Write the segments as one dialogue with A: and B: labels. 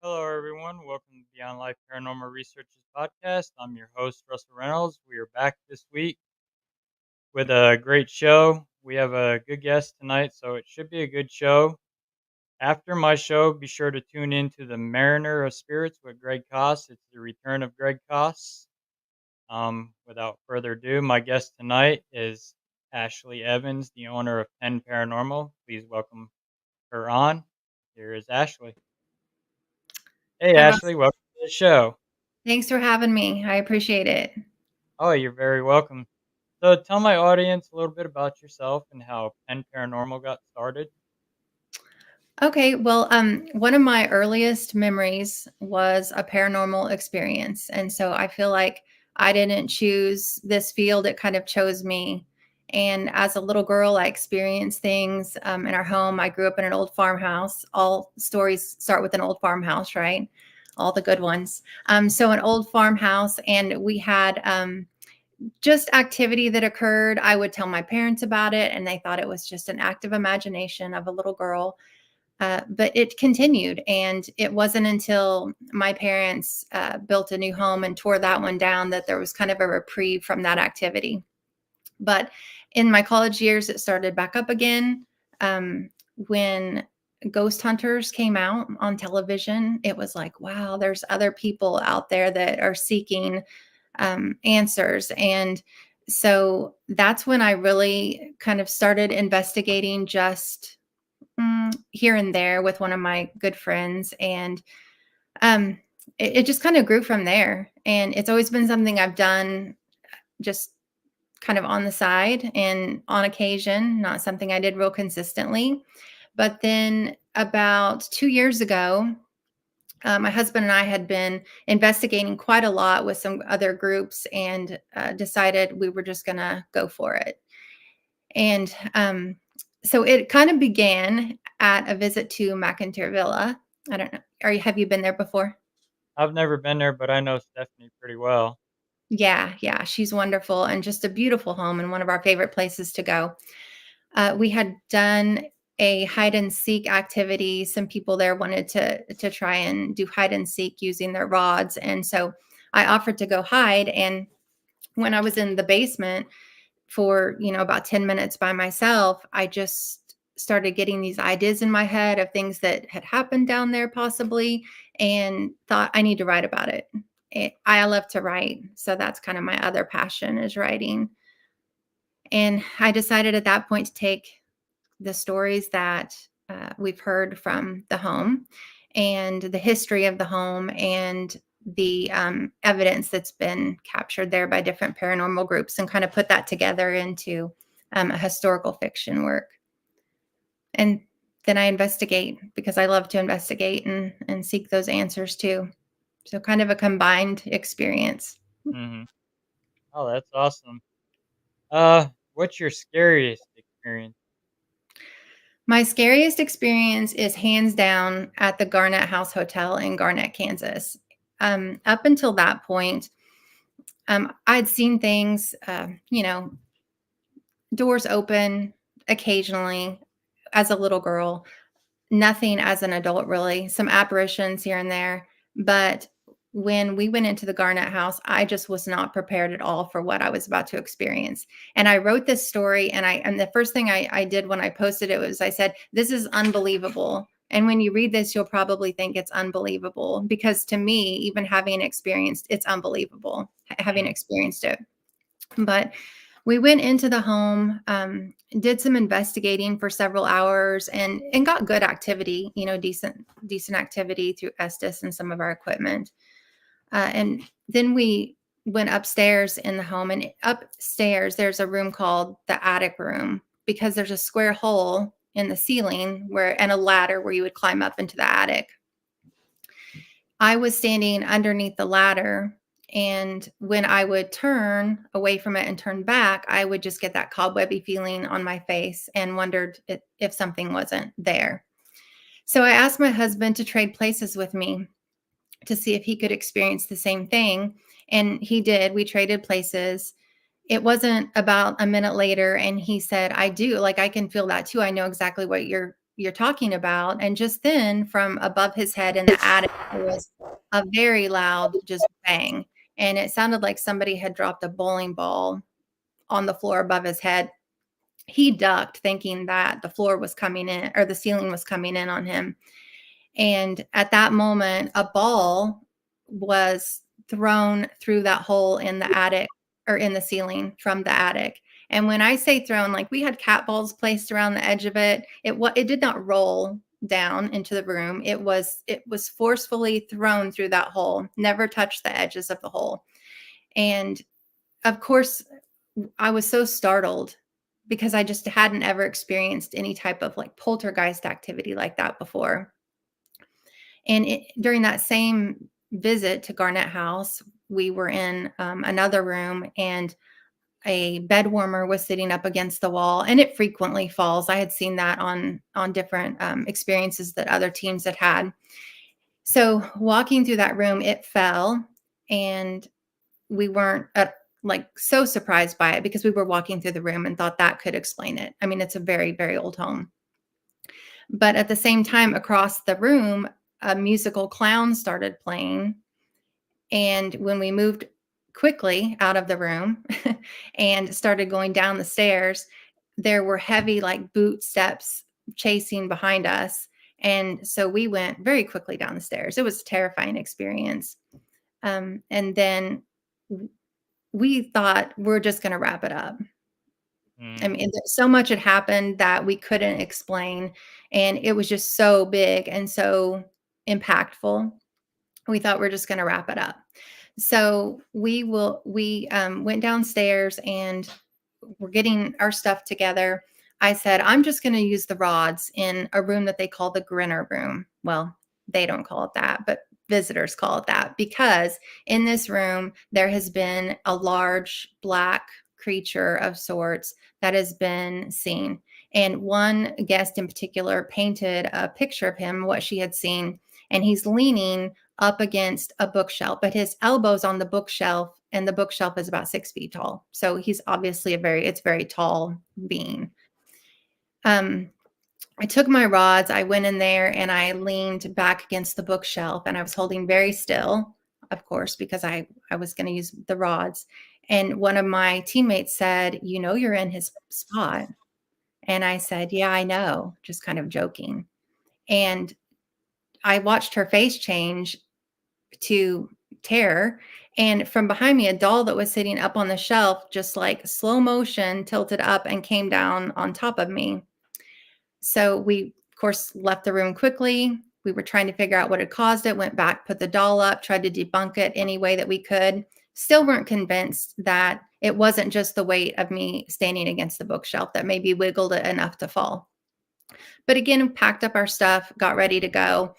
A: Hello, everyone. Welcome to Beyond Life Paranormal Researchers Podcast. I'm your host, Russell Reynolds. We are back this week with a great show. We have a good guest tonight, so it should be a good show. After my show, be sure to tune in to the Mariner of Spirits with Greg Koss. It's the return of Greg Koss. Without further ado, my guest tonight is Ashley Evans, the owner of Penn Paranormal. Please welcome her on. Here is Ashley. Hey,
B: Hi, Ross.
A: Ashley. Welcome to the show.
B: Thanks for having me. I appreciate it.
A: Oh, you're very welcome. So tell my audience a little bit about yourself and how Penn Paranormal got started.
B: Okay, well, one of my earliest memories was a paranormal experience. And so I feel like I didn't choose this field, it kind of chose me. And as a little girl, I experienced things in our home. I grew up in an old farmhouse. All stories start with an old farmhouse, right? All the good ones. So, an old farmhouse, and we had just activity that occurred. I would tell my parents about it, and they thought it was just an active imagination of a little girl. But it continued. And it wasn't until my parents built a new home and tore that one down that there was kind of a reprieve from that activity. But in my college years, it started back up again. When Ghost Hunters came out on television, it was like, wow, there's other people out there that are seeking answers. And so that's when I really kind of started investigating just here and there with one of my good friends. And um, it just kind of grew from there. And it's always been something I've done just kind of on the side and on occasion, not something I did real consistently. But then about 2 years ago, my husband and I had been investigating quite a lot with some other groups and decided we were just going to go for it. And so it kind of began at a visit to McIntyre Villa. I don't know. Have you been there before?
A: I've never been there, but I know Stephanie pretty well.
B: Yeah, she's wonderful and just a beautiful home and one of our favorite places to go. We had done a hide and seek activity. Some people there wanted to try and do hide and seek using their rods, and so I offered to go hide. And when I was in the basement for about 10 minutes by myself, I just started getting these ideas in my head of things that had happened down there possibly, and thought I need to write about it. I love to write, so that's kind of my other passion is writing. And I decided at that point to take the stories that we've heard from the home and the history of the home and the evidence that's been captured there by different paranormal groups and kind of put that together into a historical fiction work. And then I investigate because I love to investigate and seek those answers too. So kind of a combined experience.
A: Hmm. Oh, that's awesome. What's your scariest experience?
B: My scariest experience is hands down at the Garnett House Hotel in Garnett, Kansas. Up until that point, I'd seen things, doors open occasionally as a little girl, nothing as an adult, really, some apparitions here and there. But when we went into the Garnett house, I just was not prepared at all for what I was about to experience. And I wrote this story, and the first thing I did when I posted it was I said, "This is unbelievable And when you read this, you'll probably think it's unbelievable, because to me, even having experienced, it's unbelievable having
A: Mm.
B: experienced it. But we went into the home, did some investigating for several hours, and got good activity, decent activity through Estes and some of our equipment. And then we went upstairs in the home, and upstairs there's a room called the attic room, because there's a square hole in the ceiling and a ladder where you would climb up into the attic. I was standing underneath the ladder, and when I would turn away from it and turn back, I would just get that cobwebby feeling on my face and wondered if something wasn't there. So I asked my husband to trade places with me to see if he could experience the same thing. And he did. We traded places. It wasn't about a minute later, and he said, I do, like, I can feel that too. I know exactly what you're talking about. And just then, from above his head in the attic, there was a very loud just bang. And it sounded like somebody had dropped a bowling ball on the floor above his head. He ducked, thinking that the floor was coming in, or the ceiling was coming in on him. And at that moment, a ball was thrown through that hole in the attic, or in the ceiling from the attic. And when I say thrown, like, we had cat balls placed around the edge of it. It did not roll down into the room. It was forcefully thrown through that hole, never touched the edges of the hole. And of course, I was so startled, because I just hadn't ever experienced any type of like poltergeist activity like that before. And during that same visit to Garnett House, we were in another room, and a bed warmer was sitting up against the wall, and it frequently falls. I had seen that on different experiences that other teams had had. So walking through that room, it fell, and we weren't like so surprised by it, because we were walking through the room and thought that could explain it. I mean, it's a very, very old home. But at the same time, across the room, a musical clown started playing. And when we moved quickly out of the room and started going down the stairs, there were heavy, like, boot steps chasing behind us. And so we went very quickly down the stairs. It was a terrifying experience. And then we thought, we're just going to wrap it up. I
A: Mm.
B: mean, so much had happened that we couldn't explain. And it was just so big and so impactful. We thought we're just going to wrap it up. So we went downstairs, and we're getting our stuff together. I said, I'm just going to use the rods in a room that they call the Grinner room. Well, they don't call it that, but visitors call it that, because in this room, there has been a large black creature of sorts that has been seen. And one guest in particular painted a picture of him, what she had seen, and he's leaning up against a bookshelf, but his elbow's on the bookshelf, and the bookshelf is about 6 feet tall. So he's obviously it's very tall being. I took my rods, I went in there, and I leaned back against the bookshelf, and I was holding very still, of course, because I was going to use the rods. And one of my teammates said, you're in his spot. And I said, yeah, I know, just kind of joking. And I watched her face change to terror. And from behind me, a doll that was sitting up on the shelf, just like slow motion, tilted up and came down on top of me. So we, of course, left the room quickly. We were trying to figure out what had caused it, went back, put the doll up, tried to debunk it any way that we could. Still weren't convinced that it wasn't just the weight of me standing against the bookshelf that maybe wiggled it enough to fall. But again, packed up our stuff, got ready to go.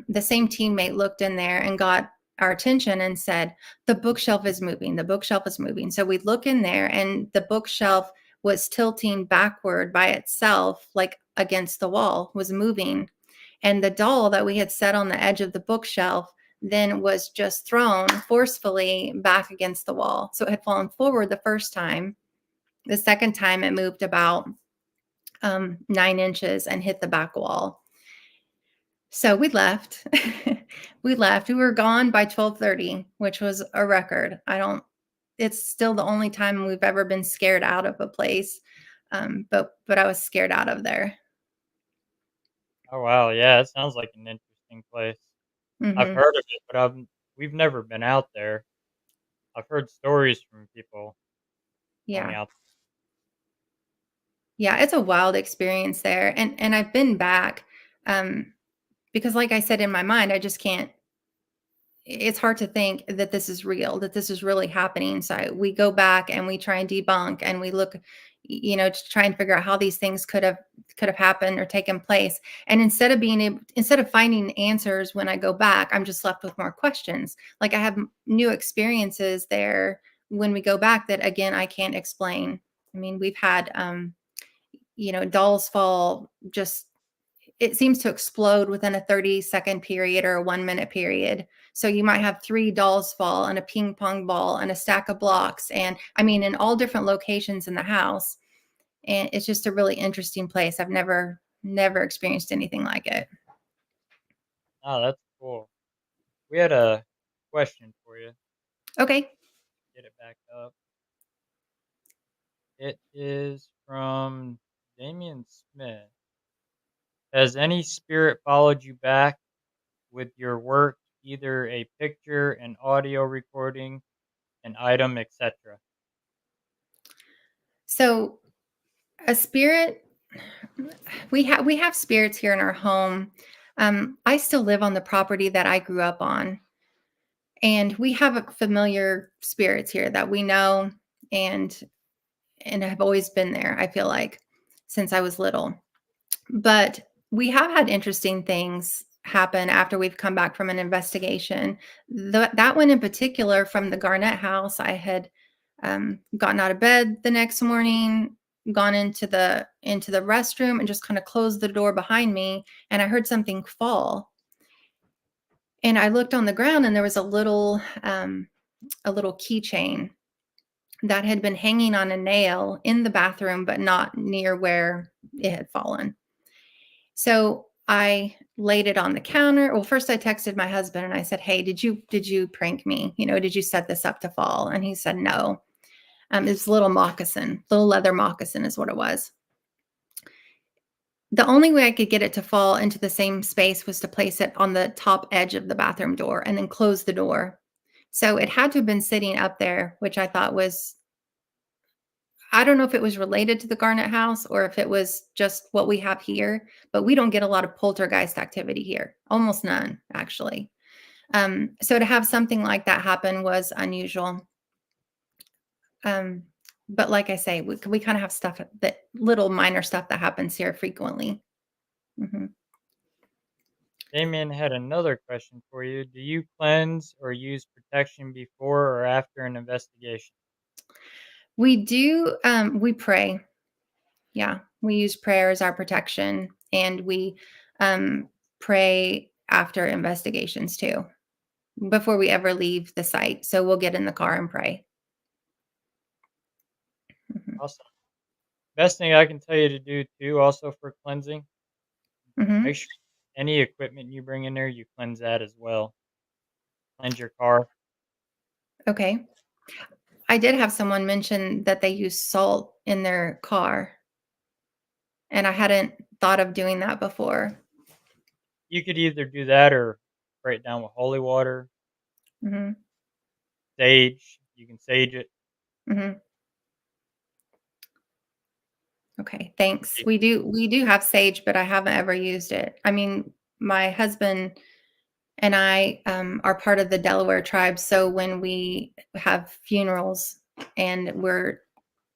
B: The same teammate looked in there and got our attention and said, the bookshelf is moving. The bookshelf is moving. So we look in there, and the bookshelf was tilting backward by itself, like against the wall, was moving. And the doll that we had set on the edge of the bookshelf then was just thrown forcefully back against the wall. So it had fallen forward the first time. The second time, it moved about 9 inches and hit the back wall. So we left. We left. We were gone by 12:30, which was a record. It's still the only time we've ever been scared out of a place. But I was scared out of there.
A: Oh wow, yeah, it sounds like an interesting place. I've
B: Hmm.
A: heard of it, but we've never been out there. I've heard stories from people going
B: Yeah.
A: out.
B: Yeah, it's a wild experience there, and I've been back, um, because like I said, in my mind, I just can't it's hard to think that this is real, that this is really happening. So we go back and we try and debunk and we look, to try and figure out how these things could have happened or taken place. And instead of finding answers when I go back, I'm just left with more questions. Like I have new experiences there when we go back that again I can't explain. I mean, we've had dolls fall just it seems to explode within a 30-second period or a 1-minute period. So you might have 3 dolls fall and a ping pong ball and a stack of blocks, and I mean, in all different locations in the house. And it's just a really interesting place. I've never experienced anything like it.
A: Oh, that's cool. We had a question for you.
B: Okay.
A: Get it back up. It is from Damian Smith. Has any spirit followed you back with your work, either a picture, an audio recording, an item, etc.?
B: So a spirit we have spirits here in our home. I still live on the property that I grew up on. And we have a familiar spirits here that we know and have always been there, I feel like, since I was little. But we have had interesting things happen after we've come back from an investigation. That one in particular from the Garnett house, I had gotten out of bed the next morning, gone into the restroom and just kind of closed the door behind me, and I heard something fall. And I looked on the ground and there was a little keychain that had been hanging on a nail in the bathroom, but not near where it had fallen. So I laid it on the counter. Well, first I texted my husband and I said, "Hey, did you prank me? Did you set this up to fall?" And he said, "No." It was a little moccasin, little leather moccasin is what it was. The only way I could get it to fall into the same space was to place it on the top edge of the bathroom door and then close the door. So it had to have been sitting up there, which I thought was I don't know if it was related to the Garnet house or if it was just what we have here, but we don't get a lot of poltergeist activity here. Almost none, actually. So to have something like that happen was unusual. Um, but like I say, we kind of have stuff that little minor stuff that happens here frequently. Mhm.
A: Damien had another question for you. Do you cleanse or use protection before or after an investigation?
B: We pray. Yeah, we use prayer as our protection, and we um, pray after investigations too, before we ever leave the site. So we'll get in the car and pray. Mhm.
A: Awesome. Best thing I can tell you to do too, also for cleansing, make
B: Mhm.
A: sure any equipment you bring in there, you cleanse that as well. Cleanse your car.
B: Okay. I did have someone mention that they use salt in their car, and I hadn't thought of doing that before.
A: You could either do that or spray it down with holy water,
B: Mhm.
A: sage. You can sage it.
B: Mhm. Okay, thanks. We do have sage, but I haven't ever used it. I mean, my husband and I are part of the Delaware tribe, so when we have funerals and we're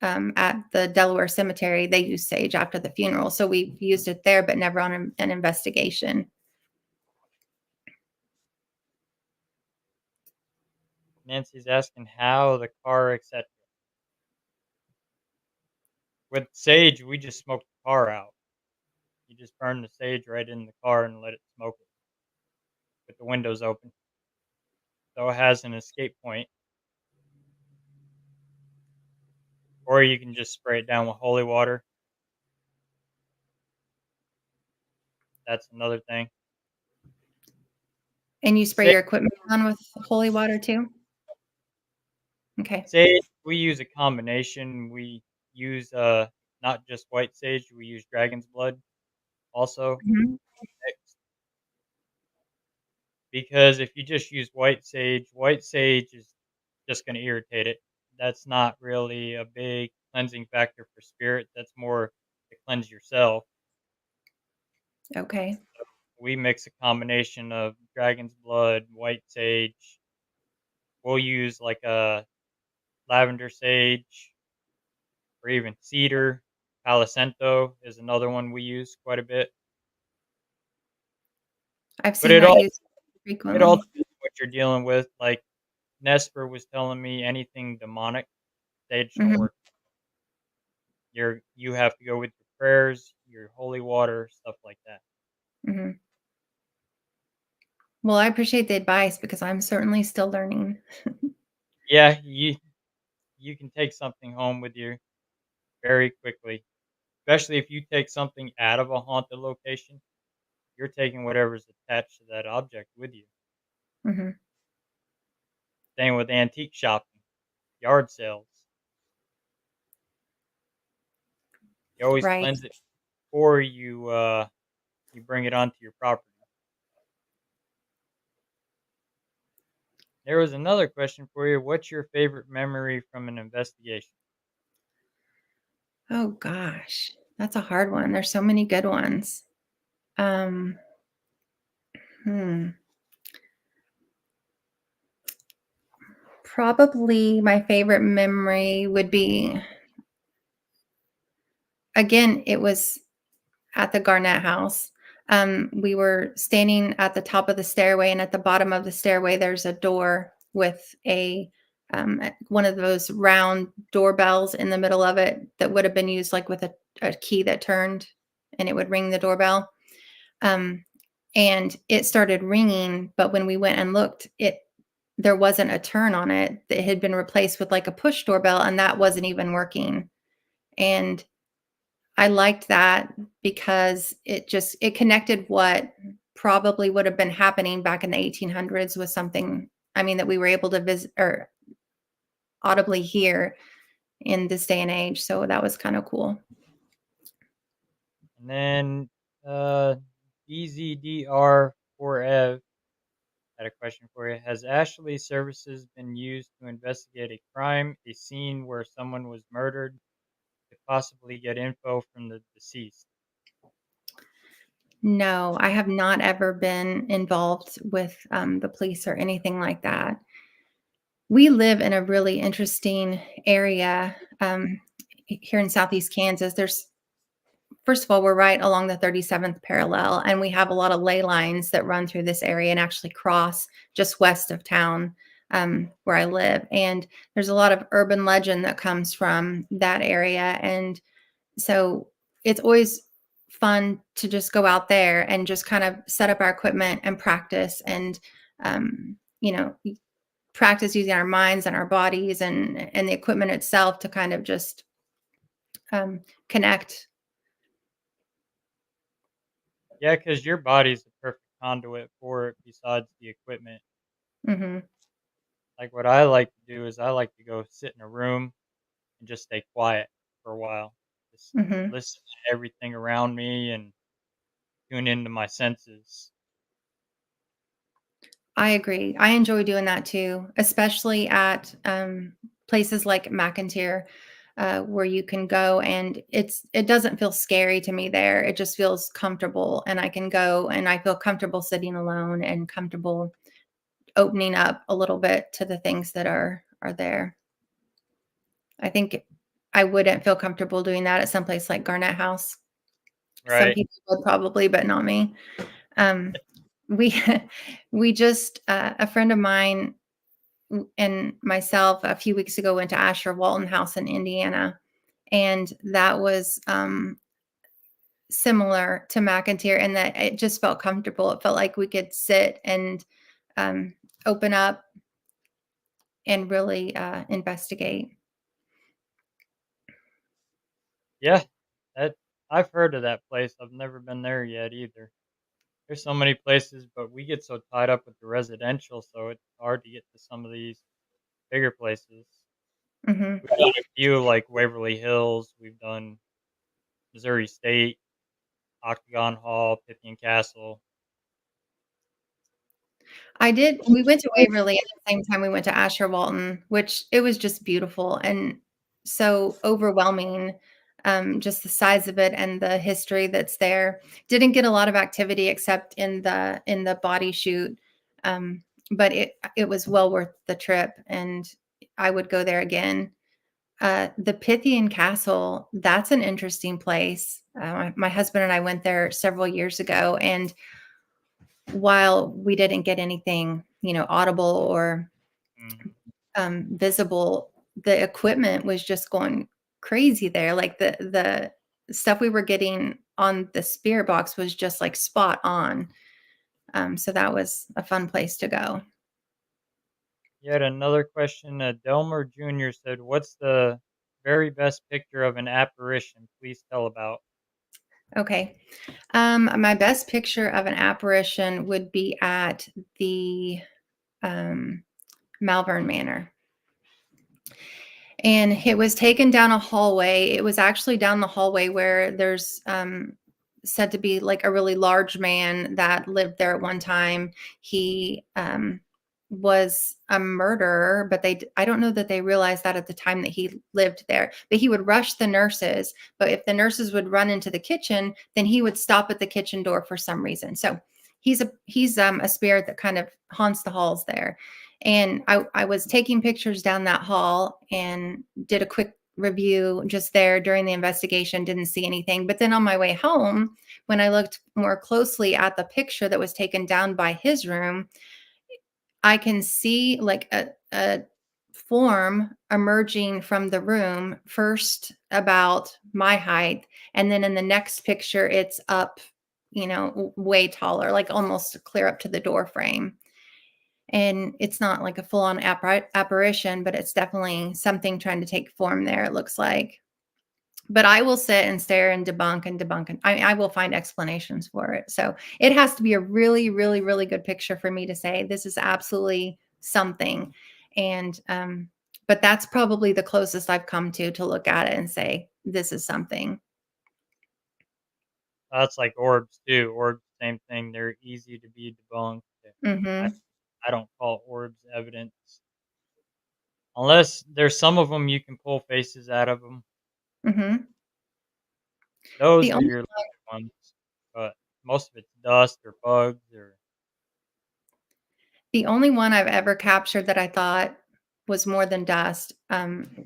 B: at the Delaware cemetery, they use sage after the funeral. So we've used it there, but never on an investigation.
A: Nancy's asking how the car, etc. With sage, we just smoke the car out. You just burn the sage right in the car and let it smoke it with the windows open. So it has an escape point, or you can just spray it down with holy water. That's another thing.
B: And you spray
A: Sage,
B: your equipment on with holy water too? Okay.
A: sage, we use a combination. We use not just white sage. We use dragon's blood also.
B: Mhm.
A: because if you just use white sage is just going to irritate it. That's not really a big cleansing factor for spirit. That's more to cleanse yourself.
B: Okay.
A: We mix a combination of dragon's blood, white sage. We'll use like a lavender sage or even cedar. Palo Santo is another one we use quite a bit.
B: I've
A: But
B: seen
A: it
B: that
A: all
B: used
A: it all
B: frequently.
A: depends on what you're dealing with. Like Nesper was telling me, anything demonic, sage don't
B: Mhm,
A: work. You have to go with your prayers, your holy water, stuff like that.
B: mhm. Well, I appreciate the advice because I'm certainly still learning.
A: Yeah, you can take something home with you very quickly, especially if you take something out of a haunted location. You're taking whatever's attached to that object with you.
B: Mhm.
A: Same with antique shopping, yard sales. You always
B: Right.
A: cleanse it before you bring it onto your property. There was another question for you. What's your favorite memory from an investigation?
B: Oh gosh, that's a hard one. There's so many good ones. Um, hmm. Probably my favorite memory would be again, it was at the Garnett house. We were standing at the top of the stairway, and at the bottom of the stairway, there's a door with one of those round doorbells in the middle of it that would have been used like with a key that turned and it would ring the doorbell. Um, and it started ringing, but when we went and looked, it there wasn't a turn on it. It had been replaced with like a push doorbell, and that wasn't even working. And I liked that because it connected what probably would have been happening back in the 1800s with something, I mean, that we were able to visit or audibly hear in this day and age. So that was kind of cool.
A: And then DZDR4Ev had a question for you. Has Ashley Services been used to investigate a crime, a scene where someone was murdered, to possibly get info from the deceased?
B: No, I have not ever been involved with the police or anything like that. We live in a really interesting area here in Southeast Kansas. There's First of all, we're right along the 37th parallel, and we have a lot of ley lines that run through this area and actually cross just west of town where I live. And there's a lot of urban legend that comes from that area. And so it's always fun to just go out there and just kind of set up our equipment and practice and, you know, practice using our minds and our bodies and the equipment itself to kind of just connect.
A: Yeah, because your body's the perfect conduit for it besides the equipment.
B: Hmm.
A: Like what I like to do is I like to go sit in a room and just stay quiet for a while. Just
B: Hmm.
A: listen to everything around me and tune into my senses.
B: I agree. I enjoy doing that too, especially at places like McIntyre, where you can go and it doesn't feel scary to me there. It just feels comfortable, and I can go and I feel comfortable sitting alone and comfortable opening up a little bit to the things that are there. I think I wouldn't feel comfortable doing that at some place like Garnett House. Some
A: Right.
B: people would probably, but not me. Um, we we just a friend of mine and myself a few weeks ago went to Asher Walton House in Indiana, and that was similar to McIntyre in that it just felt comfortable. It felt like we could sit and um, open up and really investigate.
A: Yeah. That I've heard of that place. I've never been there yet either. There's so many places, but we get so tied up with the residential, so it's hard to get to some of these bigger places.
B: Hmm.
A: We've done a few like Waverly Hills. We've done Missouri State, Octagon Hall, Pythian Castle.
B: I did we went to Waverly at the same time we went to Asher Walton, which it was just beautiful and so overwhelming, just the size of it and the history that's there. Didn't get a lot of activity except in the body shoot, but it was well worth the trip, and I would go there again. The Pythian Castle, that's an interesting place. My husband and I went there several years ago, and while we didn't get anything, audible or
A: Mhm.
B: visible, the equipment was just going crazy there. Like the stuff we were getting on the spirit box was just like spot on. So that was a fun place to go.
A: Yet another question. Delmer Jr. said, "What's the very best picture of an apparition? Please tell about."
B: Okay. My best picture of an apparition would be at the um, Malvern Manor. And it was taken down a hallway. It was actually down the hallway where there's said to be like a really large man that lived there at one time. He was a murderer, but I don't know that they realized that at the time that he lived there. But he would rush the nurses. But if the nurses would run into the kitchen, then he would stop at the kitchen door for some reason. So he's a spirit that kind of haunts the halls there. And I was taking pictures down that hall and did a quick review just there during the investigation, didn't see anything. But then on my way home, when I looked more closely at the picture that was taken down by his room, I can see like a form emerging from the room, first about my height. And then in the next picture, it's up, way taller, like almost clear up to the door frame. And it's not like a full-on apparition, but it's definitely something trying to take form there, it looks like. But I will sit and stare and debunk, and I will find explanations for it. So it has to be a really, really, really good picture for me to say this is absolutely something. And but that's probably the closest I've come to look at it and say this is something.
A: That's like orbs too. Orbs, same thing. They're easy to be debunked. I
B: Mm-hmm.
A: I don't call orbs evidence unless there's some of them you can pull faces out of them.
B: Mm-hmm. The
A: Those are
B: only
A: your legit ones, but most of it's dust or bugs or
B: The only one I've ever captured that I thought was more than dust,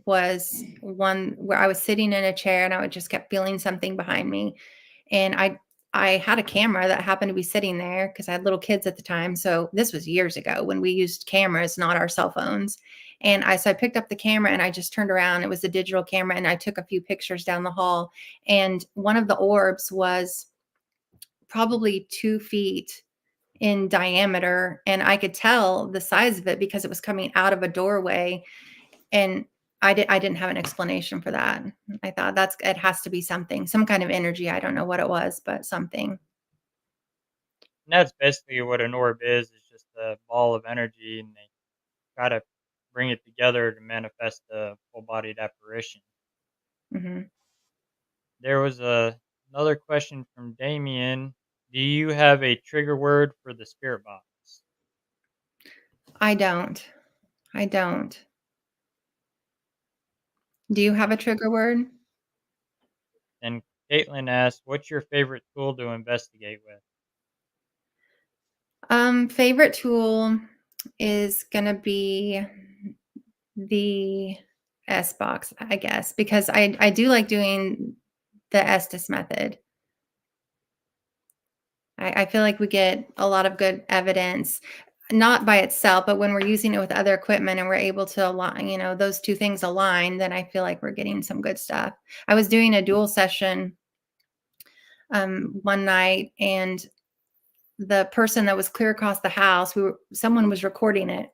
B: was one where I was sitting in a chair and I would just kept feeling something behind me. And I had a camera that happened to be sitting there because I had little kids at the time. So this was years ago when we used cameras, not our cell phones. And I picked up the camera and I just turned around. It was a digital camera and I took a few pictures down the hall. And one of the orbs was probably 2 feet in diameter, and I could tell the size of it because it was coming out of a doorway, and I didn't have an explanation for that. I thought it has to be something, some kind of energy. I don't know what it was, but something.
A: and that's basically what an orb is just a ball of energy, and they try to bring it together to manifest a full-bodied apparition.
B: Mhm.
A: There was another question from Damien. Do you have a trigger word for the spirit box?
B: I don't. I don't. Do you have a trigger word?
A: And Caitlin asked, "What's your favorite tool to investigate with?"
B: Favorite tool is gonna be the S box, I guess, because I do like doing the Estes method. I feel like we get a lot of good evidence, not by itself, but when we're using it with other equipment and we're able to align, those two things align, then I feel like we're getting some good stuff. I was doing a dual session one night, and the person that was clear across the house, someone was recording it.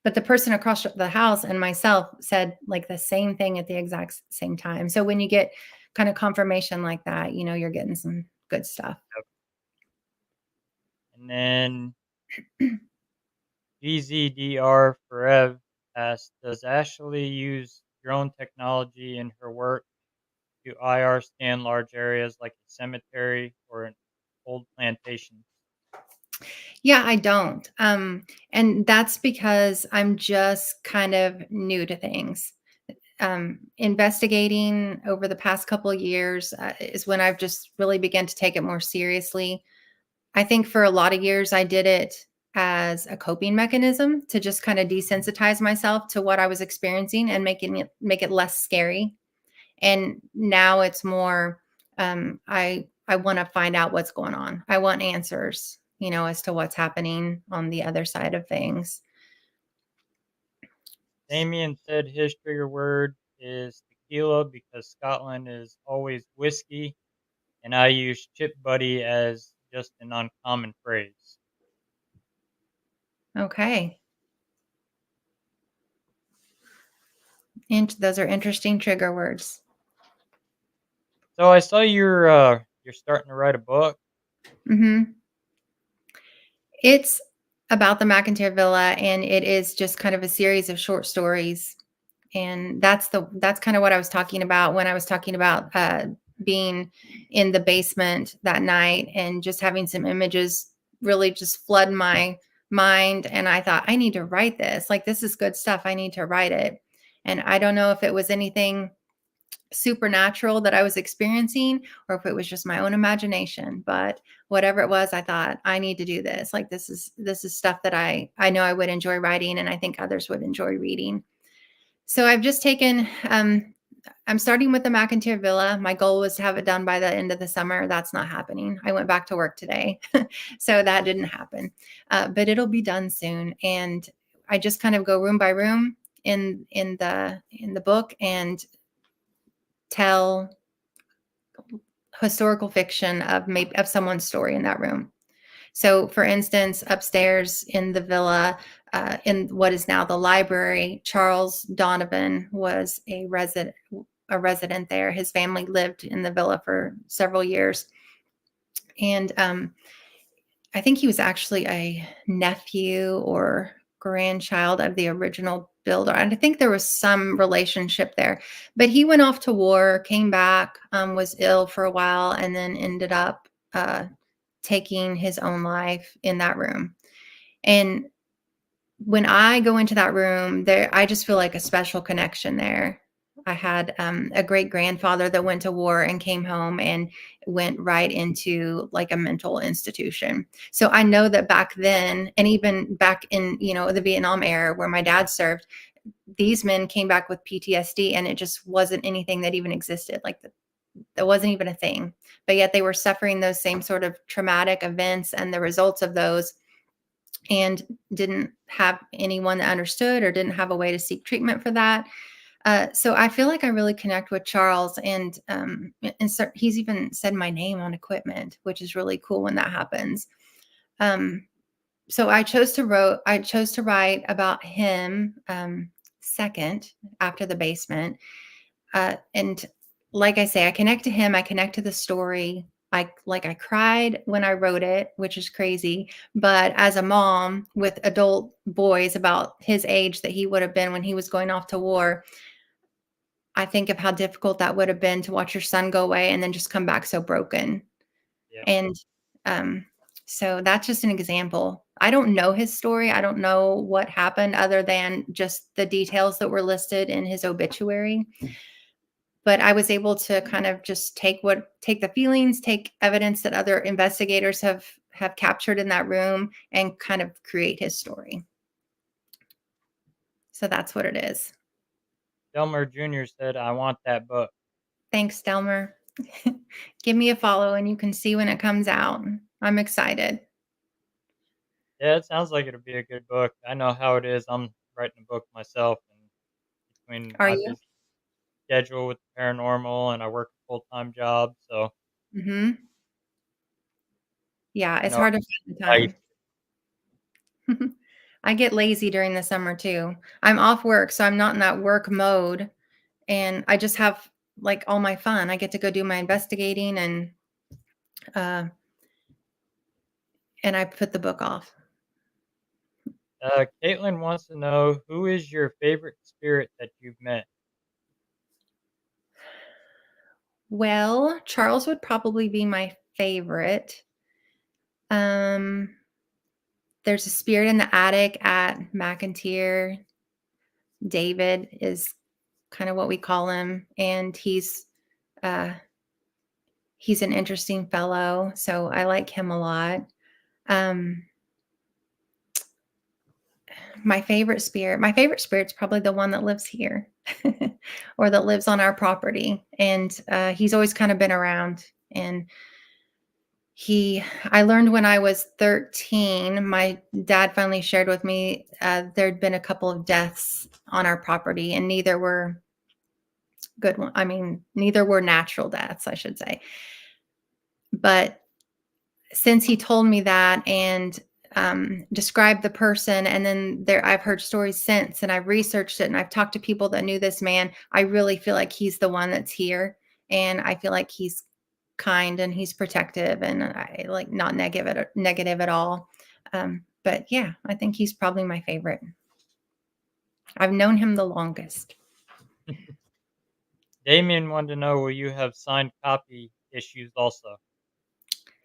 B: But the person across the house and myself said like the same thing at the exact same time. So when you get kind of confirmation like that, you're getting some good stuff.
A: Yep. And then GZDR Forev asked, "Does Ashley use drone technology in her work to IR scan large areas like a cemetery or an old plantation?"
B: Yeah, I don't. And that's because I'm just kind of new to things. Investigating over the past couple of years is when I've just really begun to take it more seriously. I think for a lot of years, I did it as a coping mechanism to just kind of desensitize myself to what I was experiencing and make it less scary. And now it's more, I want to find out what's going on. I want answers, as to what's happening on the other side of things.
A: Damien said his trigger word is tequila because Scotland is always whiskey, and I use chip buddy as just an uncommon phrase.
B: Okay. And those are interesting trigger words.
A: So I saw you're starting to write a book.
B: Hmm. It's about the McIntyre Villa, and it is just kind of a series of short stories. And that's kind of what I was talking about when I was talking about being in the basement that night and just having some images really just flood my mind. And I thought, I need to write this. Like, this is good stuff. I need to write it. And I don't know if it was anything supernatural that I was experiencing or if it was just my own imagination, but whatever it was, I thought I need to do this. Like, this is stuff that I know I would enjoy writing, and I think others would enjoy reading. So I've just taken I'm starting with the McIntyre Villa. My goal was to have it done by the end of the summer. That's not happening. I went back to work today, so that didn't happen. But it'll be done soon. And I just kind of go room by room in the book and tell historical fiction of someone's story in that room. So, for instance, upstairs in the villa, in what is now the library, Charles Donovan was a resident there. His family lived in the villa for several years, and I think he was actually a nephew or grandchild of the original builder. And I think there was some relationship there. But he went off to war, came back, was ill for a while, and then ended up taking his own life in that room. And when I go into that room, there I just feel like a special connection there. I had a great grandfather that went to war and came home and went right into like a mental institution. So I know that back then, and even back in the Vietnam era where my dad served, these men came back with PTSD, and it just wasn't anything that even existed. Like that wasn't even a thing. But yet they were suffering those same sort of traumatic events and the results of those, and didn't have anyone that understood or didn't have a way to seek treatment for that. So I feel like I really connect with Charles, and so he's even said my name on equipment, which is really cool when that happens. Um, so I chose to write about him second after the basement, and like I say, I connect to him. I connect to the story. I cried when I wrote it, which is crazy. But as a mom with adult boys about his age that he would have been when he was going off to war, I think of how difficult that would have been to watch your son go away and then just come back so broken.
A: Yeah.
B: And um, so that's just an example. I don't know his story. I don't know what happened other than just the details that were listed in his obituary. But I was able to kind of just take the feelings, take evidence that other investigators have captured in that room, and kind of create his story. So that's what it is.
A: Delmer Jr. said, "I want that book."
B: Thanks, Delmer. Give me a follow and you can see when it comes out. I'm excited.
A: Yeah, it sounds like it'll be a good book. I know how it is. I'm writing a book myself, and between
B: Are
A: my
B: you?
A: busy schedule with the paranormal and I work a full time job, so
B: Mhm. Yeah,
A: I
B: it's
A: know
B: hard to find the
A: life.
B: time. I get lazy during the summer too. I'm off work, so I'm not in that work mode, and I just have like all my fun. I get to go do my investigating, uh and I put the book off.
A: Caitlin wants to know who is your favorite spirit that you've met.
B: Well, Charles would probably be my favorite. Um There's a spirit in the attic at McIntyre. David is kind of what we call him, and uh, he's an interesting fellow, so I like him a lot. Um, my favorite spirit's probably the one that lives here, or that lives on our property, and he's always kind of been around. And He I learned when I was 13, my dad finally shared with me, there'd been a couple of deaths on our property, and neither were good one I mean, neither were natural deaths, I should say. But since he told me that and, described the person, and then I've heard stories since, and I've researched it, and I've talked to people that knew this man, I really feel like he's the one that's here, and I feel like he's kind and he's protective, and I like not negative at all. But yeah, I think he's probably my favorite. I've known him the longest.
A: Damien wanted to know, will you have signed copy issues also?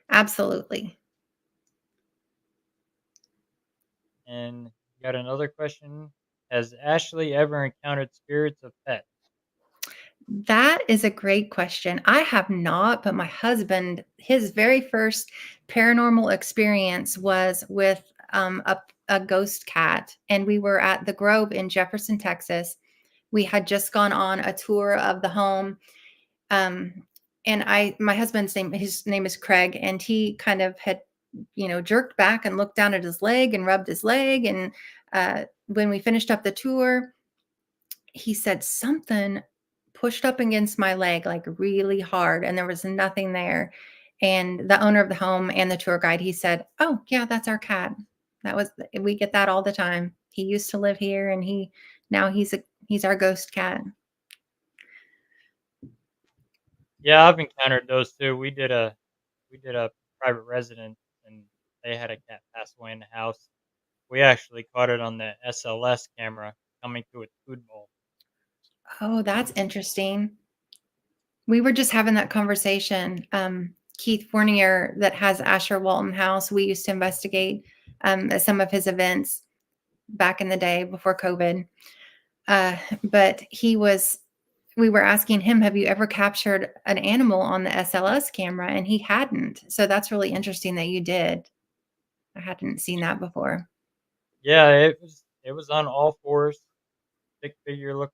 B: Absolutely.
A: And got another question. Has Ashley ever encountered spirits of pets?
B: That is a great question. I have not, but my husband, his very first paranormal experience was with a ghost cat. And we were at the Grove in Jefferson, Texas. We had just gone on a tour of the home. Um, and my husband's name, his name is Craig, and he kind of had, jerked back and looked down at his leg and rubbed his leg. And when we finished up the tour, he said something pushed up against my leg like really hard, and there was nothing there. And the owner of the home and the tour guide, he said, "Oh, yeah, that's our cat." We get that all the time. He used to live here, and he's our ghost cat.
A: Yeah, I've encountered those too. We did a private residence, and they had a cat pass away in the house. We actually caught it on the SLS camera coming through its food bowl.
B: Oh, that's interesting. We were just having that conversation. Keith Fournier, that has Asher Walton House, we used to investigate at some of his events back in the day before COVID. But we were asking him, have you ever captured an animal on the SLS camera? And he hadn't. So that's really interesting that you did. I hadn't seen that before.
A: Yeah, it was on all fours, stick figure look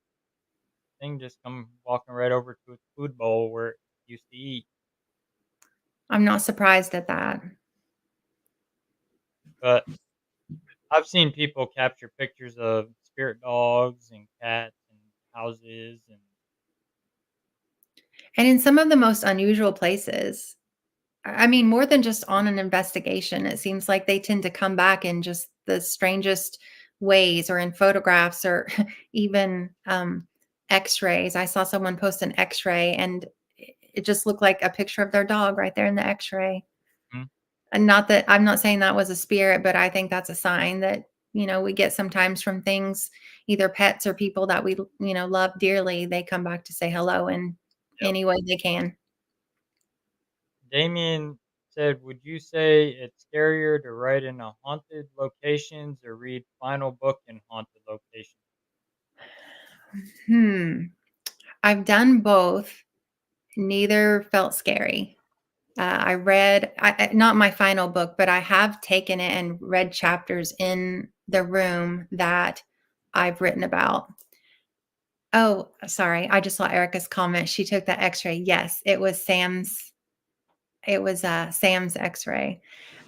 A: thing just come walking right over to its food bowl where it used to eat.
B: I'm not surprised at that.
A: But I've seen people capture pictures of spirit dogs and cats and houses and
B: And in some of the most unusual places, I mean, more than just on an investigation, it seems like they tend to come back in just the strangest ways, or in photographs, or even x-rays. I saw someone post an x-ray, and it just looked like a picture of their dog right there in the x-ray.
A: mm,
B: And not that I'm not saying that was a spirit, but I think that's a sign that, we get sometimes from things, either pets or people that we, love dearly. They come back to say hello in
A: yep.
B: any way they can.
A: Damien said, "Would you say it's scarier to write in a haunted locations or read final book in haunted locations?"
B: Hmm. I've done both. Neither felt scary. I read, not my final book, but I have taken it and read chapters in the room that I've written about. Oh, sorry. I just saw Erica's comment. She took the x-ray. Yes, it was Sam's x-ray.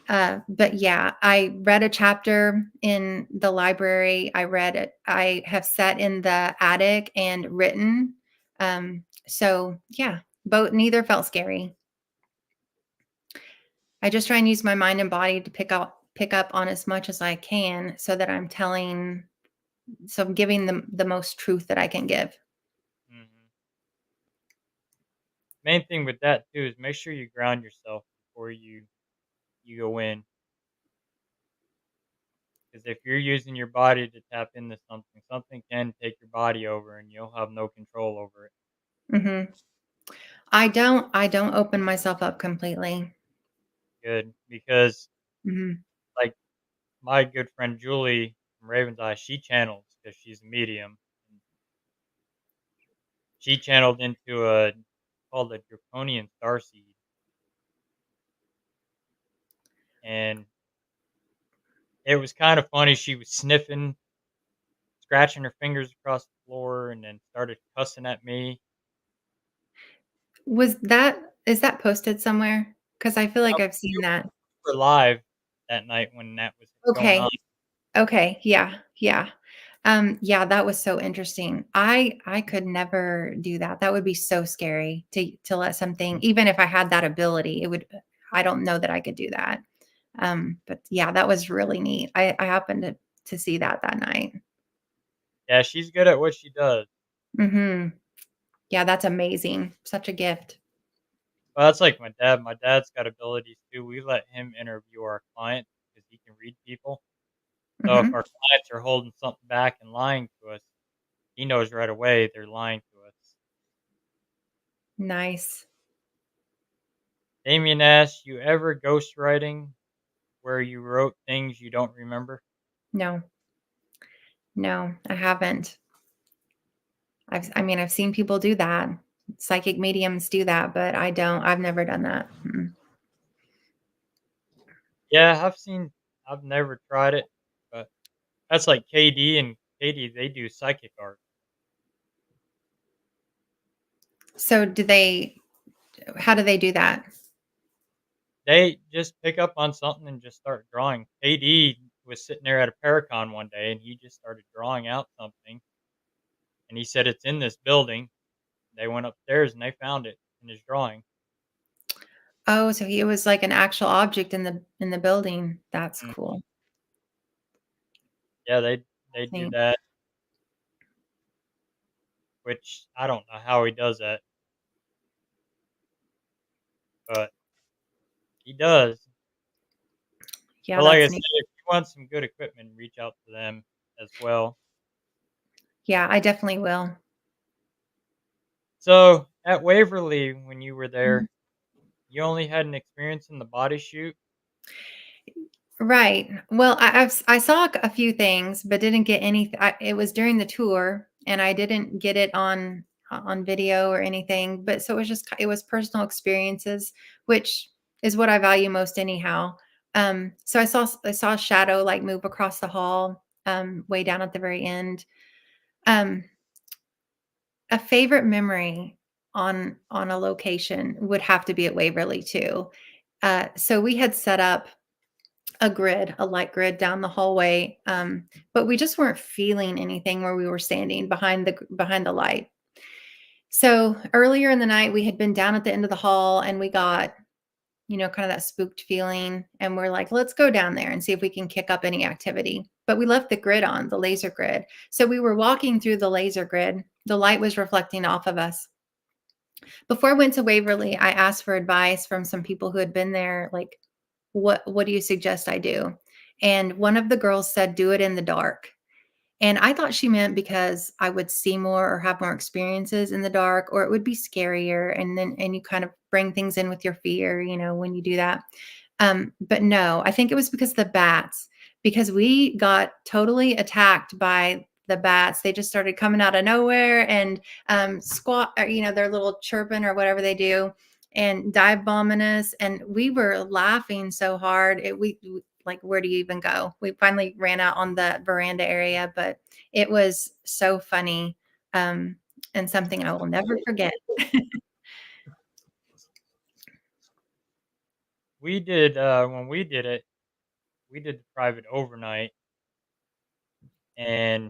B: But yeah, I read a chapter in the library. I read it. I have sat in the attic and written. So yeah, both neither felt scary. I just try and use my mind and body to pick up on as much as I can, so that I'm giving them the most truth that I can give.
A: Mhm. Main thing with that too is make sure you ground yourself before you go in, because if you're using your body to tap into something, something can take your body over, and you'll have no control over it.
B: Mhm. I don't open myself up completely.
A: Good, because
B: Mhm.
A: like my good friend Julie from Raven's Eye, she channels because she's a medium. She channeled into a called a draconian starseed, and it was kind of funny. She was sniffing, scratching her fingers across the floor, and then started cussing at me.
B: Was that is that posted somewhere? Because I feel
A: Now,
B: like I've seen that.
A: we were live that night when that was going on.
B: Okay. Okay. Yeah. Yeah. Yeah, that was so interesting. I could never do that. That would be so scary to let something, even if I had that ability, it would I don't know that I could do that. But yeah, that was really neat. I happened to see that that night.
A: Yeah, she's good at what she does.
B: Mhm. Yeah, that's amazing. Such a gift.
A: Well, that's like my dad. My dad's got abilities too. We let him interview our clients because he can read people. So if
B: Mhm.
A: our clients are holding something back and lying to us, he knows right away they're lying to us.
B: Nice.
A: Damien asks, you ever ghostwriting where you wrote things you don't remember?
B: No. No, I haven't. I mean, I've seen people do that. Psychic mediums do that, but I don't. I've never done that. Mm-mm.
A: Yeah, I've never tried it, but that's like KD and Katie, they do psychic art.
B: So do they how do they do that?
A: They just pick up on something and just start drawing. KD was sitting there at a Paracon one day and he just started drawing out something and he said it's in this building. They went upstairs and they found it in his drawing.
B: Oh, so he it was like an actual object in the building. That's
A: Mm.
B: cool.
A: Yeah, they
B: That's
A: do
B: neat.
A: that, which I don't know how he does that, but he does.
B: Yeah,
A: But like I
B: that's
A: said,
B: neat.
A: if you want some good equipment, reach out to them as well.
B: Yeah, I definitely will.
A: So at Waverly, when you were
B: Mhm.
A: there, you only had an experience in the body shoot.
B: Right. Well, I saw a few things, but didn't get anything. It was during the tour, and I didn't get it on video or anything. But so it was just it was personal experiences, which is what I value most anyhow. So I saw a shadow like move across the hall, way down at the very end. Um, a favorite memory on a location would have to be at Waverly too. So we had set up a grid, a light grid down the hallway, but we just weren't feeling anything where we were standing behind the light. So earlier in the night, we had been down at the end of the hall, and we got kind of that spooked feeling, and we're like, let's go down there and see if we can kick up any activity. But we left the grid on, the laser grid. So we were walking through the laser grid. The light was reflecting off of us. Before I went to Waverly, I asked for advice from some people who had been there, like, what do you suggest I do? And one of the girls said, do it in the dark. And I thought she meant because I would see more or have more experiences in the dark, or it would be scarier. And you kind of bring things in with your fear, when you do that. But no, I think it was because the bats, because we got totally attacked by the bats. They just started coming out of nowhere and squat, or, their little chirping or whatever they do, and dive bombing us. And we were laughing so hard. Like, where do you even go? We finally ran out on the veranda area, but it was so funny, and something I will never forget.
A: We did when we did it. We did the private overnight, and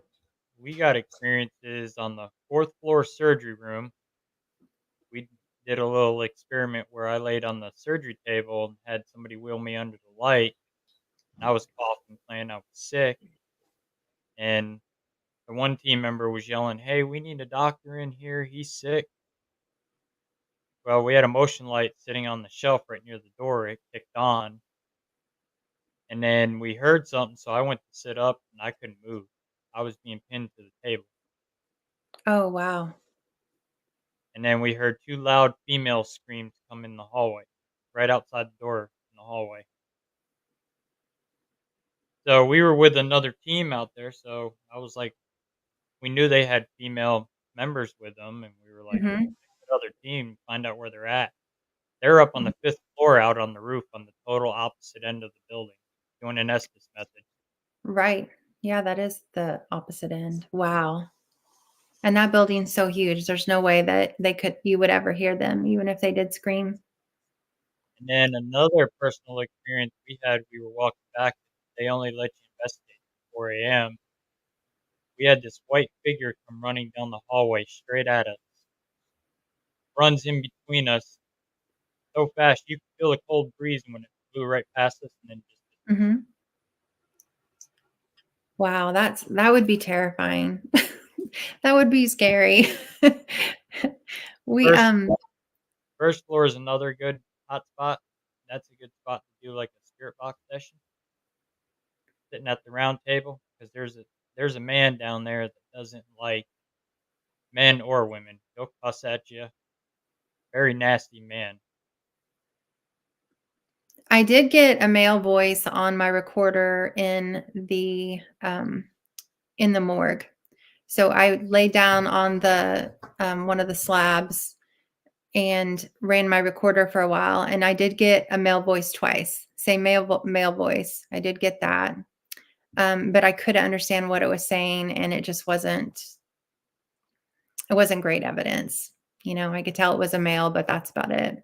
A: we got experiences on the fourth floor surgery room. We did a little experiment where I laid on the surgery table and had somebody wheel me under the light. And I was coughing, saying I was sick, and the one team member was yelling, "Hey, we need a doctor in here. He's sick." Well, we had a motion light sitting on the shelf right near the door. It kicked on, and then we heard something, so I went to sit up, and I couldn't move. I was being pinned to the table.
B: Oh, wow.
A: And then we heard 2 loud female screams come in the hallway, right outside the door in the hallway. So we were with another team out there, so I was like, we knew they had female members with them, and we were like, "Let's
B: Mhm.
A: check the other team, find out where they're at." They're up on the 5th floor out on the roof on the total opposite end of the building doing an Estes method.
B: Right. Yeah, that is the opposite end. Wow. And that building's so huge, there's no way that you would ever hear them even if they did scream.
A: And then another personal experience we had, we were walking back, they only let you investigate at 4 AM. We had this white figure come running down the hallway straight at us, runs in between us so fast you could feel a cold breeze when it flew right past us and then just
B: Mhm. Wow, that would be terrifying. That would be scary. We,
A: first first floor is another good hot spot. That's a good spot to do like a spirit box session, sitting at the round table because there's a man down there that doesn't like men or women. He'll cuss at you. Very nasty man.
B: I did get a male voice on my recorder in the morgue. So I laid down on the, one of the slabs and ran my recorder for a while, and I did get a male voice twice. Same male voice. I did get that. But I couldn't understand what it was saying, and it wasn't great evidence. I could tell it was a male, but that's about it.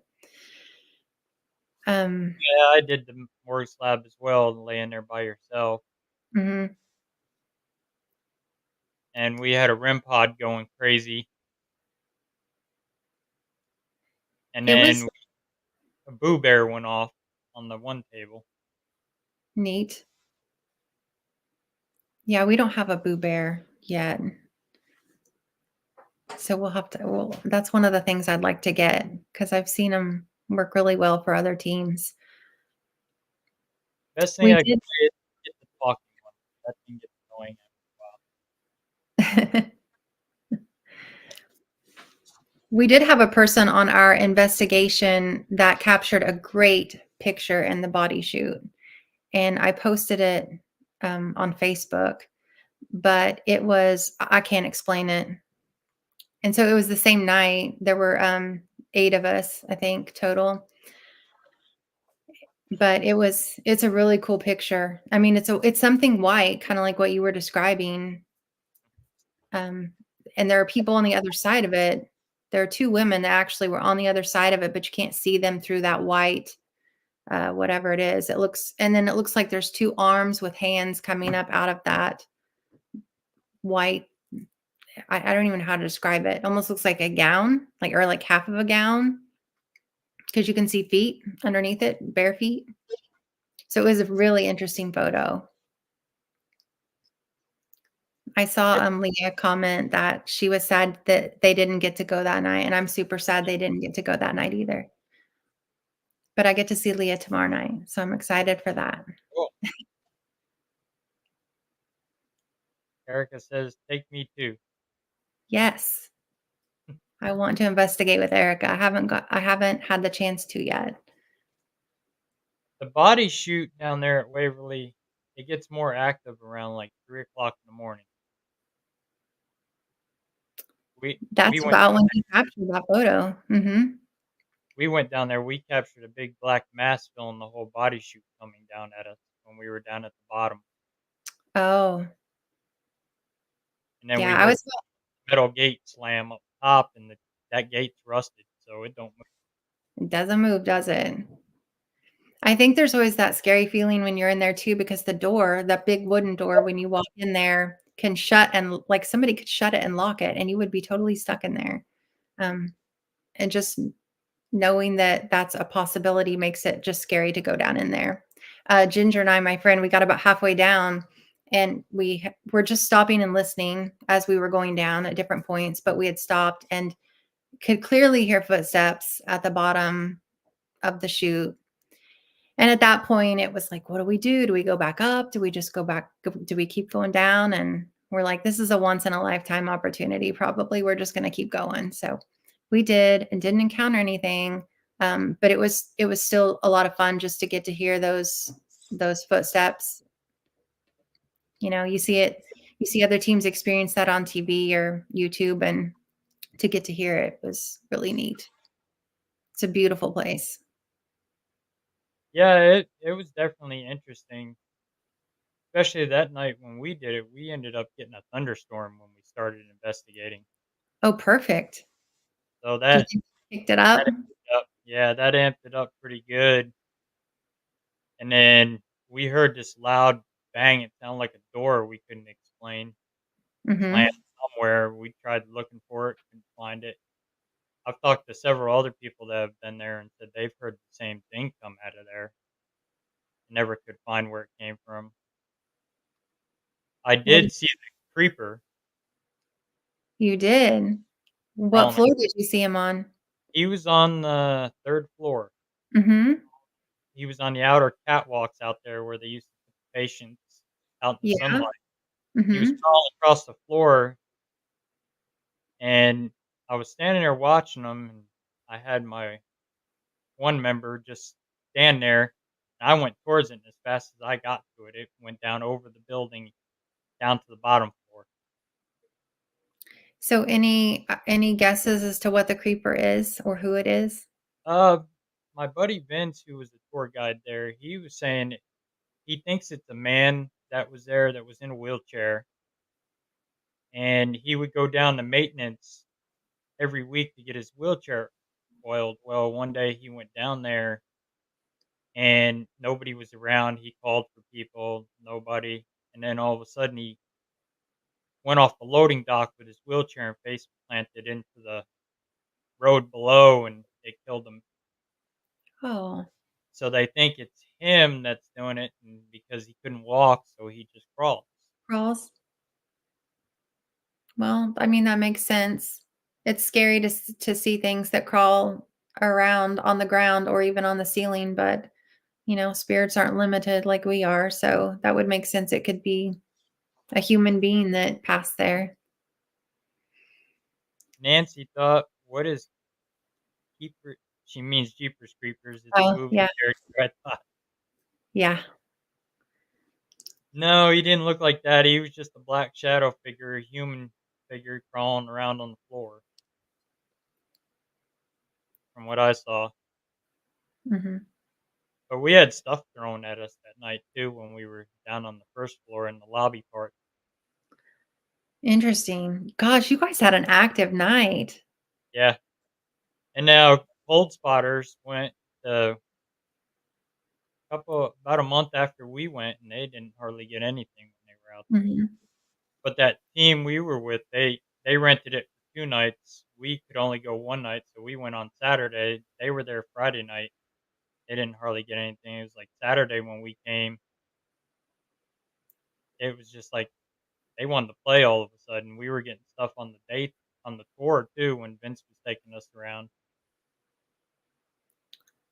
B: Um,
A: Yeah, I did the morgue slab as well, laying there by yourself.
B: mhm.
A: And we had a REM pod going crazy. And
B: It was
A: then a Boo Bear went off on the one table.
B: neat. Yeah, we don't have a Boo Bear yet. So that's one of the things I'd like to get because I've seen them work really well for other teams.
A: Best thing
B: We
A: I could
B: did
A: say is get the talking one. That thing gets annoying after a while.
B: we did have a person on our investigation that captured a great picture in the body shoot, and I posted it on Facebook, but I can't explain it. And so it was the same night. There were 8 of us, I think, total. But it's a really cool picture. I mean, it's something white, kinda like what you were describing, um, and there are people on the other side of it. There are 2 women that actually were on the other side of it, but you can't see them through that white, whatever it is. It looks like there's 2 arms with hands coming up out of that white. I don't even know how to describe it. It almost looks like a gown, like half of a gown, because you can see feet underneath it, bare feet. So it was a really interesting photo. I saw,
A: It
B: Leah comment that she was sad that they didn't get to go that night, and I'm super sad they didn't get to go that night either. But I get to see Leah tomorrow night, so I'm excited for that.
A: cool. Erica says, "Take me too."
B: Yes, I want to investigate with Erica. I haven't had the chance to yet.
A: The body shoot down there at Waverly, it gets more active around like 3 o'clock in the morning. We
B: That's
A: went
B: about when he captured that photo. Mhm.
A: we went down there. We captured a big black mass filling the whole body shoot coming down at us when we were down at the bottom,
B: Oh,
A: and then we
B: yeah, I
A: heard
B: was
A: the metal gate slam up top, and that gate's rusted, so it don't move.
B: it doesn't move, does it? I think there's always that scary feeling when you're in there too, because the door, that big wooden door, when you walk in there, can shut and like somebody could shut it and lock it, and you would be totally stuck in there. Um, and just knowing that that's a possibility makes it just scary to go down in there. Ginger and I, my friend, we got about halfway down, and were just stopping and listening as we were going down at different points, but we had stopped and could clearly hear footsteps at the bottom of the chute. And at that point, it was like, what do we do? Do we go back up? Do we just go back? Do we keep going down? And we're like, this is a once in a lifetime opportunity. Probably we're just going to keep going. So we did and didn't encounter anything. But it was still a lot of fun just to get to hear those footsteps. You see other teams experience that on TV or YouTube, and to get to hear it was really neat. It's a beautiful place.
A: Yeah, it was definitely interesting, especially that night when we did it. We ended up getting a thunderstorm when we started investigating.
B: Oh, perfect.
A: So
B: Do you think you picked it up?
A: that that amped it up pretty good. And then we heard this loud bang. It sounded like a door we couldn't explain. Slammed
B: Mhm.
A: somewhere. We tried looking for it, couldn't find it. I've talked to several other people that have been there and said they've heard the same thing come out of there. Never could find where it came from. I
B: What did
A: did see the creeper
B: you did? What
A: crawling.
B: floor did you see him on?
A: He was on the 3rd floor.
B: Mhm.
A: He was on the outer catwalks out there where they used to put the patients out in the
B: Yeah.
A: sunlight. He was
B: Mhm.
A: crawling across the floor, and I was standing there watching him, and I had my one member just stand there. And I went towards it, and as fast as I got to it, it went down over the building, down to the bottom floor.
B: So any guesses as to what the creeper is or who it is?
A: Uh, my buddy Vince, who was the tour guide there, he was saying he thinks it's a man that was there that was in a wheelchair, and he would go down to maintenance every week to get his wheelchair oiled. Well, one day he went down there and nobody was around. He called for people, nobody. And then all of a sudden he went off the loading dock with his wheelchair and face planted into the road below and it killed him.
B: Oh,
A: So they think it's him that's doing it and because he couldn't walk, so he just crawls.
B: crawls. Well, I mean, that makes sense. It's scary to see things that crawl around on the ground or even on the ceiling, but, spirits aren't limited like we are, so that would make sense. It could be a human being that passed there.
A: Nancy thought, "What is Keeper?" She means Jeepers Creepers. It's a
B: Oh,
A: movie
B: yeah,
A: character. I thought.
B: yeah.
A: No, he didn't look like that. He was just a black shadow figure, a human figure crawling around on the floor, from what I saw.
B: Mhm.
A: But we had stuff thrown at us that night too when we were down on the first floor in the lobby part.
B: Interesting. Gosh, you guys had an active night.
A: Yeah. And now cold spotters went a couple about a month after we went and they didn't hardly get anything when they were out there.
B: Mhm.
A: But that team we were with, they rented it for 2 nights. We could only go 1 night, so we went on Saturday. They were there Friday night. They didn't hardly get anything. It was like Saturday when we came, it was just like they wanted to play all of a sudden. We were getting stuff on the date on the tour too when Vince was taking us around.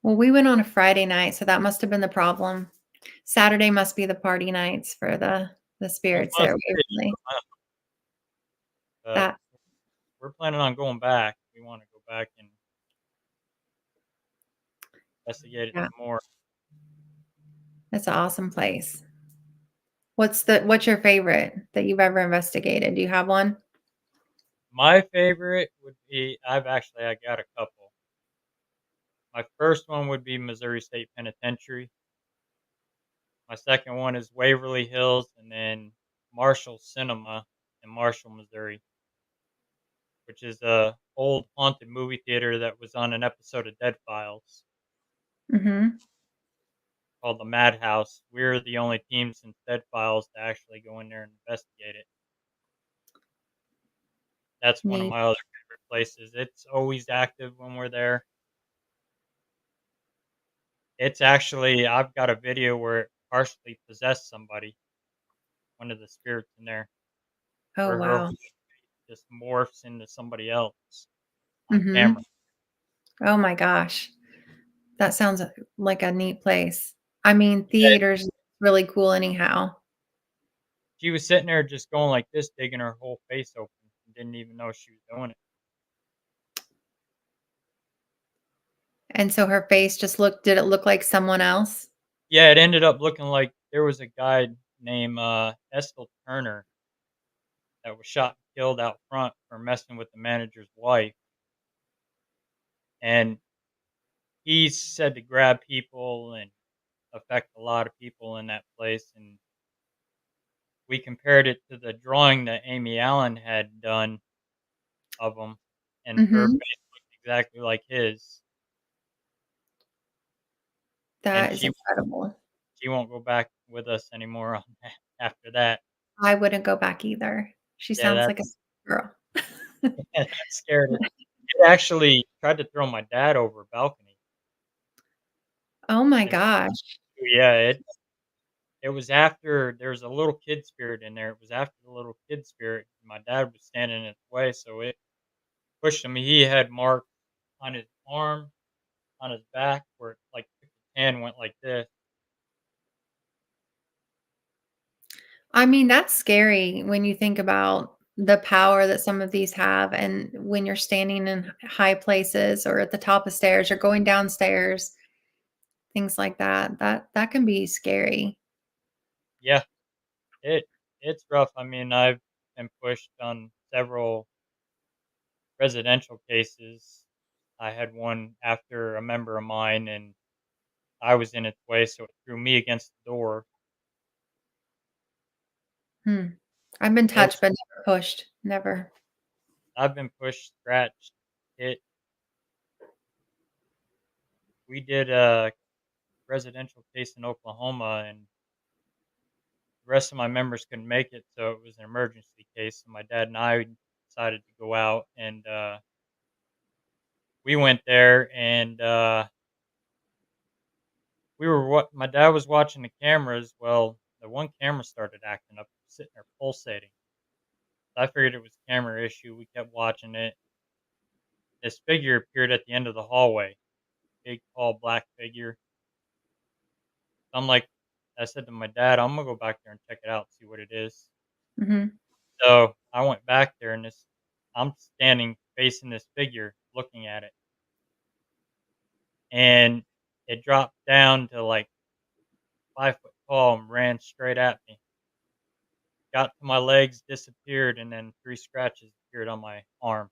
B: Well, we went on a Friday night, so that must have been the problem. Saturday must be the party nights for the
A: It
B: spirits
A: must
B: there,
A: be,
B: usually.
A: but
B: That
A: we're planning on going back. We wanna go back and investigate it
B: yeah,
A: some more.
B: that's an awesome place. What's your favorite that you've ever investigated? Do you have one?
A: My favorite would be I got a couple. My first one would be Missouri State Penitentiary. My second one is Waverly Hills, and then Marshall Cinema in Marshall, Missouri, which is a old haunted movie theater that was on an episode of Dead Files
B: Mhm.
A: called the Madhouse. We're the only team since Dead Files to actually go in there and investigate it. That's one of
B: Neat.
A: my other favorite places. It's always active when we're there. It's actually I've got a video where it partially possessed somebody, one of the spirits in there,
B: Oh,
A: where her
B: wow.
A: whole just morphs into somebody else on camera.
B: Mhm. Oh my gosh. That sounds like a neat place. I mean,
A: Yeah,
B: theater's really cool anyhow.
A: she was sitting there just going like this, digging her whole face open, and didn't even know she was doing it.
B: And so her face just looked did it look like someone else?
A: Yeah, it ended up looking like there was a guy named Estel Turner that was shot and killed out front for messing with the manager's wife, and he's said to grab people and affect a lot of people in that place. And we compared it to the drawing that Amy Allen had done of him, and her
B: Mhm.
A: face looked exactly like his. And
B: That is incredible.
A: she won't go back with us anymore on that, after that.
B: I wouldn't go back either. She
A: Yeah,
B: sounds like a girl.
A: that scared it. It actually tried to throw my dad over a balcony.
B: Oh my
A: And
B: gosh.
A: yeah, it was after there was a little kid spirit in there. It was after the little kid spirit. My dad was standing in its way, so it pushed him. He had marks on his arm, on his back, where like his hand went like this.
B: I mean, that's scary when you think about the power that some of these have, and when you're standing in high places or at the top of stairs or going downstairs, things like that. That can be scary.
A: Yeah, it it's rough. I mean, I've been pushed on several residential cases. I had one after a member of mine, and I was in its way, so it threw me against the door.
B: Hmm. I've been touched
A: It's
B: but never pushed. Never.
A: I've been pushed, scratched, hit. We did a residential case in Oklahoma, and the rest of my members couldn't make it, so it was an emergency case. So my dad and I decided to go out, and we went there, and we were what my dad was watching the cameras. Well, the one camera started acting up, sitting there pulsating. I figured it was a camera issue. We kept watching it. This figure appeared at the end of the hallway, big, tall, black figure. I'm like, I said to my dad, I'm gonna go back there and check it out, see what it is.
B: Mhm.
A: So I went back there, and I'm standing facing this figure, looking at it, and it dropped down to like 5 foot tall and ran straight at me. Got to my legs, disappeared, and then three scratches appeared on my arm.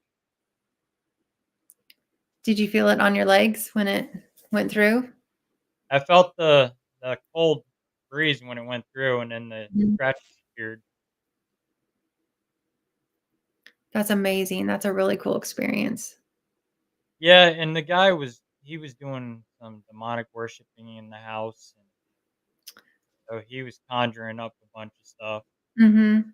B: Did you feel it on your legs when it went through?
A: I felt the cold breeze when it went through, and then the
B: Mhm.
A: scratches appeared.
B: That's amazing. That's a really cool experience.
A: Yeah, and the guy he was doing some demonic worshiping in the house, and so he was conjuring up a bunch of stuff.
B: Mhm.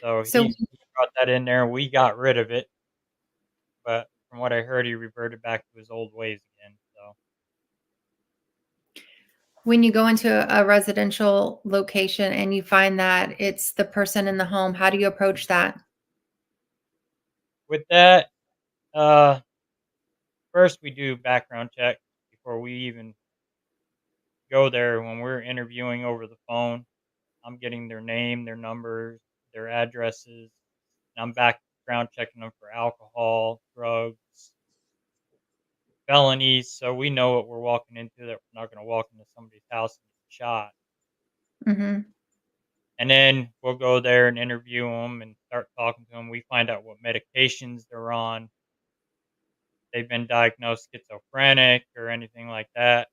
A: So
B: So
A: he brought that in there, and we got rid of it. But from what I heard, he reverted back to his old ways again. So
B: when you go into a residential location and you find that it's the person in the home, how do you approach that?
A: with that, uh, first we do background check before we even go there. When we're interviewing over the phone, I'm getting their name, their numbers, their addresses, and I'm background checking them for alcohol, drugs, felonies, so we know what we're walking into, that we're not gonna walk into somebody's house and get shot.
B: Mhm.
A: And then we'll go there and interview them and start talking to them. We find out what medications they're on. They've been diagnosed schizophrenic or anything like that.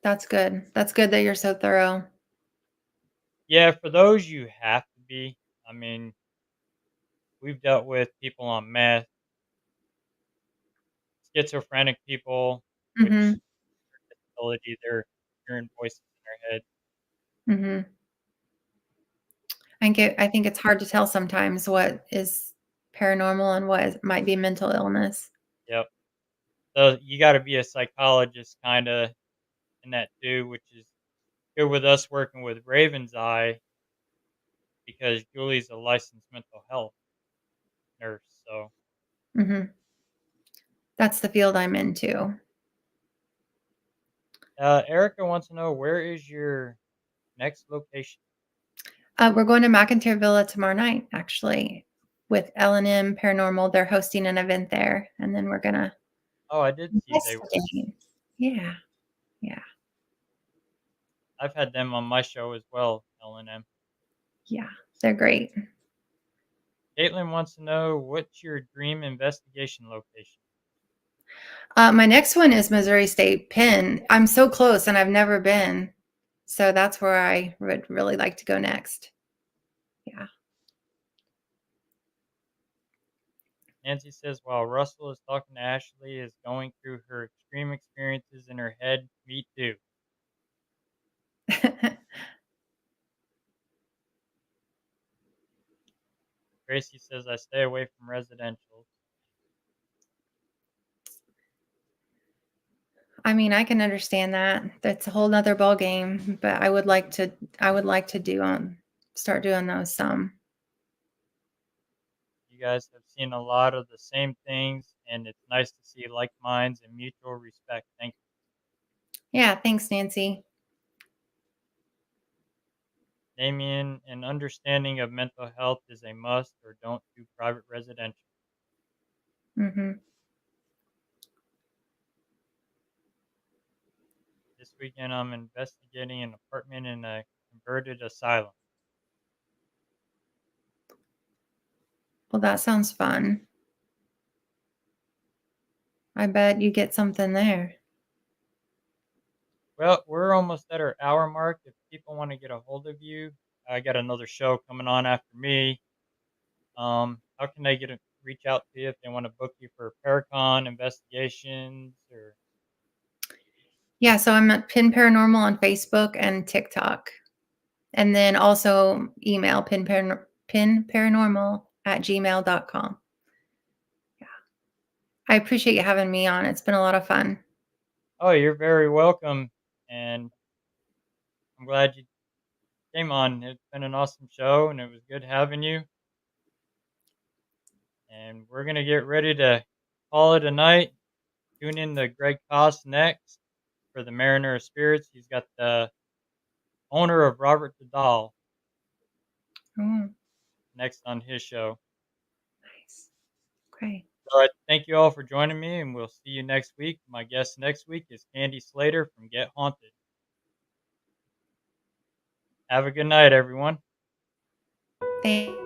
B: That's good. That's good that you're so thorough.
A: Yeah, for those you have to be. I mean, we've dealt with people on meth, schizophrenic people, which
B: Mhm.
A: ability they're hearing voices in their head.
B: Mhm. I think it's hard to tell sometimes what is paranormal and what might be mental illness.
A: Yep. So you got to be a psychologist, kind of, in that too, which is good with us working with Raven's Eye because Julie's a licensed mental health nurse. So
B: Mhm. That's the field I'm into.
A: Erica wants to know, where is your next location?
B: We're going to McIntyre Villa tomorrow night, actually, with L&M Paranormal. They're hosting an event there, and then we're gonna
A: Oh, I did see they were.
B: investigate. Yeah. Yeah.
A: I've had them on my show as well, L&M.
B: Yeah. They're great.
A: Caitlin wants to know, what's your dream investigation location?
B: My next one is Missouri State Penn. I'm so close and I've never been. So that's where I would really like to go next. Yeah.
A: Nancy says, while Russell is talking to Ashley is going through her extreme experiences in her head, me too. Gracie says, I stay away from residential.
B: I mean, I can understand that. That's a whole nother ball game, but I would like to start doing those some.
A: You guys have seen a lot of the same things, and it's nice to see like minds and mutual respect. Thank you.
B: Yeah, thanks, Nancy.
A: Damien, an understanding of mental health is a must, or don't do private residential.
B: Hmm.
A: This weekend, I'm investigating an apartment in a converted asylum.
B: Well, that sounds fun. I bet you get something there.
A: Well, we're almost at our hour mark. If people want to get a hold of you, I got another show coming on after me. How can they reach out to you if they want to book you for Paracon investigations or?
B: Yeah, so I'm at Pin Paranormal on Facebook and TikTok. And then also email pinparanormal@gmail.com. Yeah. I appreciate you having me on. It's been a lot of fun.
A: Oh, you're very welcome, and I'm glad you came on. It's been an awesome show, and it was good having you. And we're gonna get ready to call it a night. Tune in to Greg Koss next for the Mariner of Spirits. He's got the owner of Robert the Doll
B: Oh,
A: next on his show.
B: nice. Okay.
A: So I thank you all for joining me, and we'll see you next week. My guest next week is Candy Slater from Get Haunted. Have a good night, everyone.
B: Thank